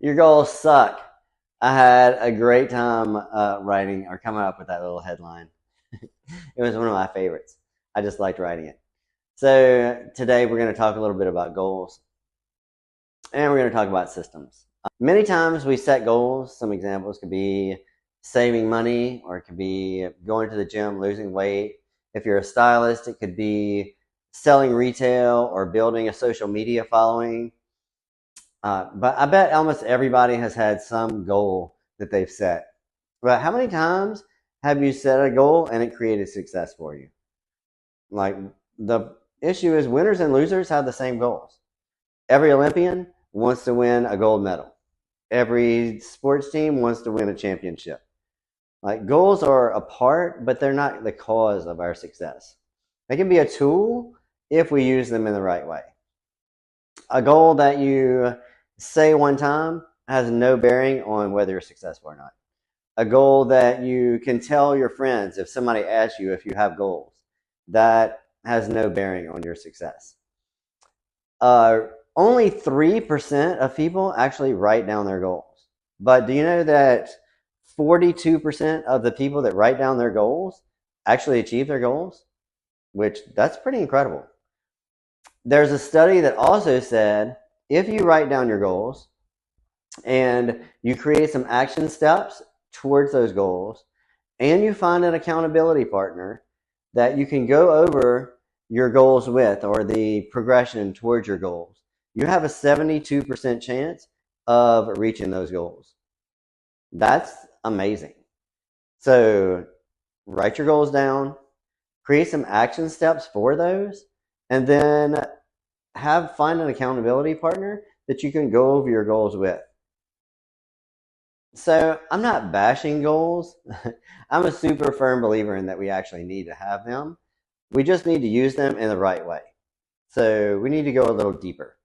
Your goals suck. I had a great time writing or coming up with that little headline. It was one of my favorites. I just liked writing it. So today we're going to talk a little bit about goals and we're going to talk about systems. Many times we set goals. Some examples could be saving money, or it could be going to the gym, losing weight. If you're a stylist, it could be selling retail or building a social media following. But I bet almost everybody has had some goal that they've set. But how many times have you set a goal and it created success for you? Like, the issue is winners and losers have the same goals. Every Olympian wants to win a gold medal. Every sports team wants to win a championship. Like, goals are a part, but they're not the cause of our success. They can be a tool if we use them in the right way. A goal that you say one time has no bearing on whether you're successful or not. A goal that you can tell your friends if somebody asks you if you have goals, that has no bearing on your success. Only 3% of people actually write down their goals. But do you know that 42% of the people that write down their goals actually achieve their goals? Which, that's pretty incredible. There's a study that also said if you write down your goals and you create some action steps towards those goals and you find an accountability partner that you can go over your goals with, or the progression towards your goals, you have a 72% chance of reaching those goals. That's amazing. So write your goals down, create some action steps for those, and then find an accountability partner that you can go over your goals with. So I'm not bashing goals. I'm a super firm believer in that we actually need to have them. We just need to use them in the right way. So we need to go a little deeper.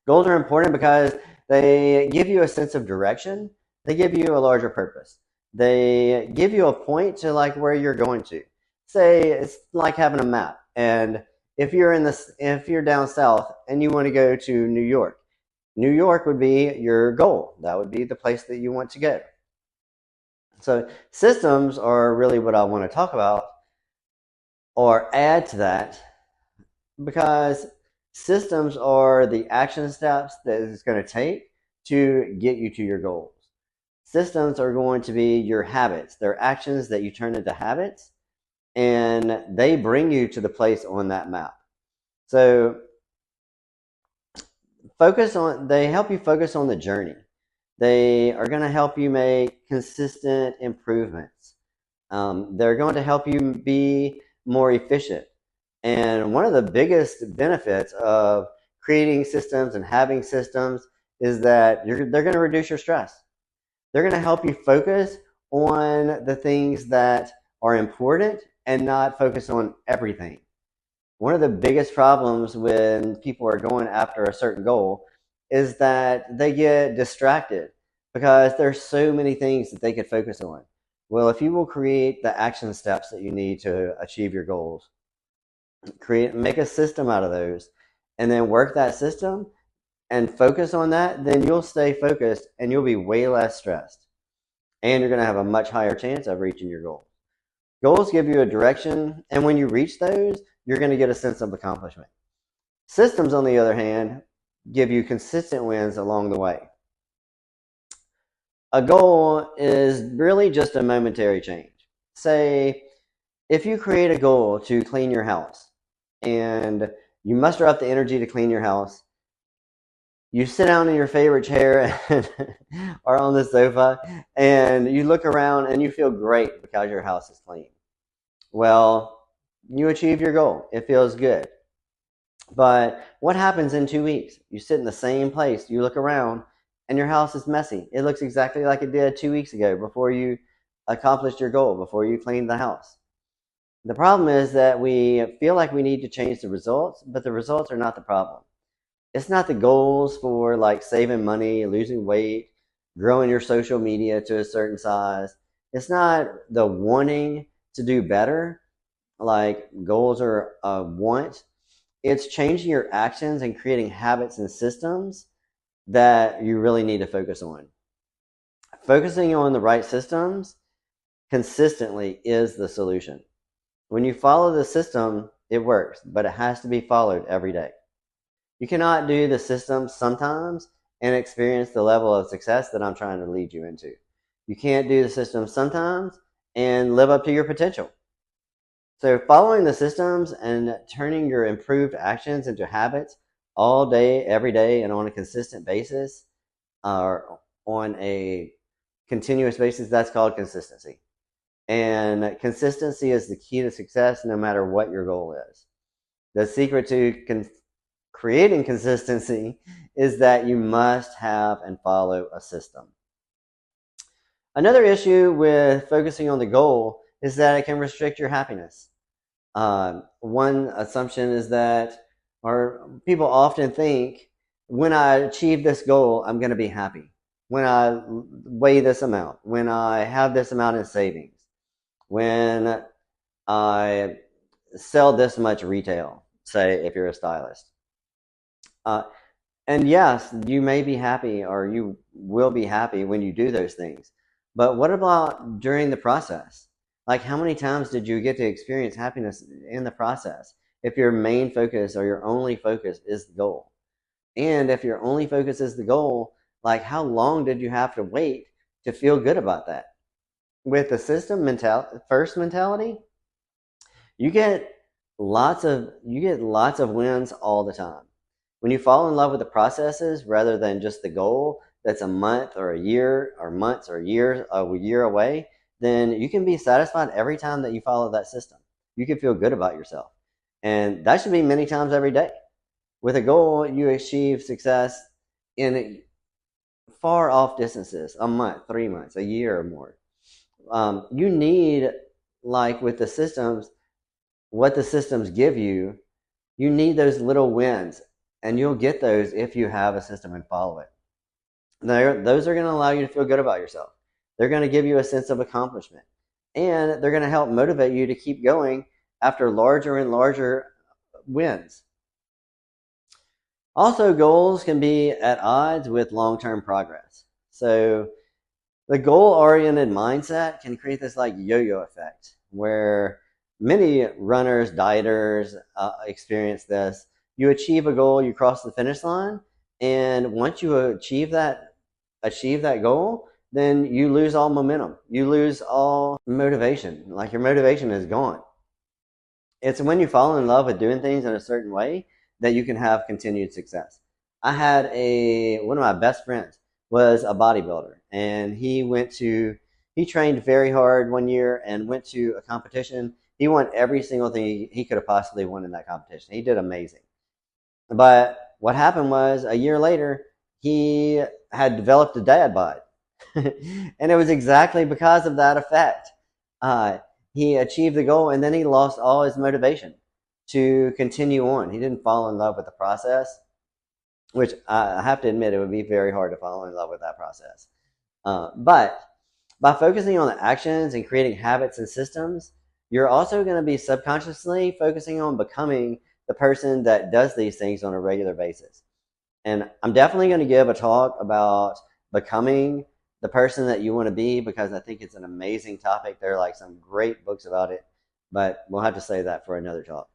Goals are important because they give you a sense of direction. They give you a larger purpose. They give you a point to like where you're going to. Say it's like having a map. And if you're down south and you want to go to New York, New York would be your goal. That would be the place that you want to go. So systems are really what I want to talk about or add to that, because systems are the action steps that it's going to take to get you to your goals. Systems are going to be your habits. They're actions that you turn into habits, and they bring you to the place on that map. So they help you focus on the journey. They are going to help you make consistent improvements. They're going to help you be more efficient. And one of the biggest benefits of creating systems and having systems is that they're going to reduce your stress. They're going to help you focus on the things that are important and not focus on everything. One of the biggest problems when people are going after a certain goal is that they get distracted because there's so many things that they could focus on. Well, if you will create the action steps that you need to achieve your goals, make a system out of those, and then work that system and focus on that, then you'll stay focused and you'll be way less stressed. And you're going to have a much higher chance of reaching your goals. Goals give you a direction, and when you reach those, you're going to get a sense of accomplishment. Systems, on the other hand, give you consistent wins along the way. A goal is really just a momentary change. Say, if you create a goal to clean your house, and you muster up the energy to clean your house, you sit down in your favorite chair or on the sofa, and you look around and you feel great because your house is clean. Well, you achieve your goal. It feels good. But what happens in 2 weeks? You sit in the same place, you look around, and your house is messy. It looks exactly like it did 2 weeks ago before you accomplished your goal, before you cleaned the house. The problem is that we feel like we need to change the results, but the results are not the problem. It's not the goals for like saving money, losing weight, growing your social media to a certain size. It's not the wanting to do better, like goals are a want. It's changing your actions and creating habits and systems that you really need to focus on. Focusing on the right systems consistently is the solution. When you follow the system, it works, but it has to be followed every day. You cannot do the system sometimes and experience the level of success that I'm trying to lead you into. You can't do the system sometimes and live up to your potential. So following the systems and turning your improved actions into habits all day, every day, and on a consistent basis, or on a continuous basis, that's called consistency. And consistency is the key to success no matter what your goal is. The secret to creating consistency is that you must have and follow a system. Another issue with focusing on the goal is that it can restrict your happiness. One assumption is that, or people often think, when I achieve this goal, I'm going to be happy. When I weigh this amount, when I have this amount in savings, when I sell this much retail, say if you're a stylist. And yes, you may be happy or you will be happy when you do those things. But what about during the process? Like, how many times did you get to experience happiness in the process if your main focus or your only focus is the goal? And if your only focus is the goal, like, how long did you have to wait to feel good about that? With the system first mentality, you get lots of wins all the time. When you fall in love with the processes rather than just the goal that's a month or a year or months or years a year away, then you can be satisfied every time that you follow that system. You can feel good about yourself. And that should be many times every day. With a goal, you achieve success in far off distances, a month, 3 months, a year or more. You need, like with the systems, what the systems give you, you need those little wins. And you'll get those if you have a system and follow it. Those are going to allow you to feel good about yourself. They're going to give you a sense of accomplishment. And they're going to help motivate you to keep going after larger and larger wins. Also, goals can be at odds with long-term progress. So the goal-oriented mindset can create this like yo-yo effect where many runners, dieters experience this. You achieve a goal, you cross the finish line, and once you achieve that goal, then you lose all momentum. You lose all motivation. Like, your motivation is gone. It's when you fall in love with doing things in a certain way that you can have continued success. I had one of my best friends was a bodybuilder, and he trained very hard one year and went to a competition. He won every single thing he could have possibly won in that competition. He did amazing. But what happened was, a year later, he had developed a dad bod. And it was exactly because of that effect. He achieved the goal, and then he lost all his motivation to continue on. He didn't fall in love with the process, which I have to admit, it would be very hard to fall in love with that process. But by focusing on the actions and creating habits and systems, you're also going to be subconsciously focusing on becoming the person that does these things on a regular basis. And I'm definitely going to give a talk about becoming the person that you want to be, because I think it's an amazing topic. There are like some great books about it, but we'll have to save that for another talk.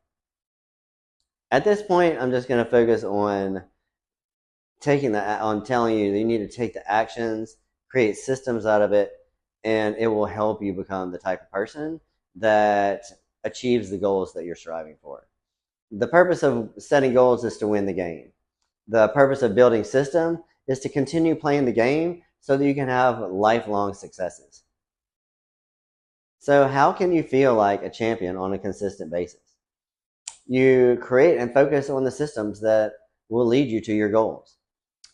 At this point, I'm just going to focus on telling you that you need to take the actions, create systems out of it, and it will help you become the type of person that achieves the goals that you're striving for. The purpose of setting goals is to win the game. The purpose of building system is to continue playing the game so that you can have lifelong successes. So how can you feel like a champion on a consistent basis? You create and focus on the systems that will lead you to your goals.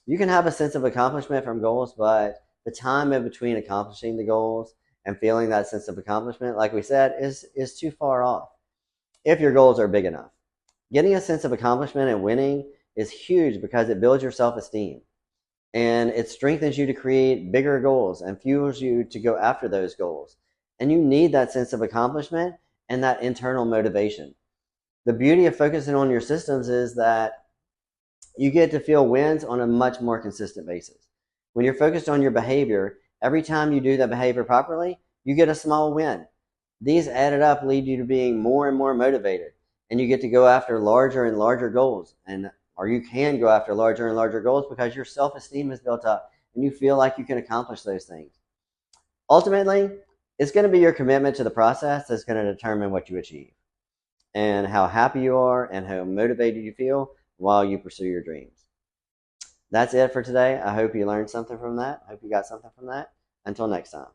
You can have a sense of accomplishment from goals, but the time in between accomplishing the goals and feeling that sense of accomplishment, like we said, is too far off if your goals are big enough. Getting a sense of accomplishment and winning is huge because it builds your self-esteem, and it strengthens you to create bigger goals and fuels you to go after those goals. And you need that sense of accomplishment and that internal motivation. The beauty of focusing on your systems is that You get to feel wins on a much more consistent basis. When you're focused on your behavior, every time you do that behavior properly, you get a small win. These added up lead you to being more and more motivated, and you get to go after larger and larger goals, or you can go after larger and larger goals because your self-esteem is built up and you feel like you can accomplish those things. Ultimately, it's going to be your commitment to the process that's going to determine what you achieve and how happy you are and how motivated you feel while you pursue your dreams. That's it for today. I hope you learned something from that. I hope you got something from that. Until next time.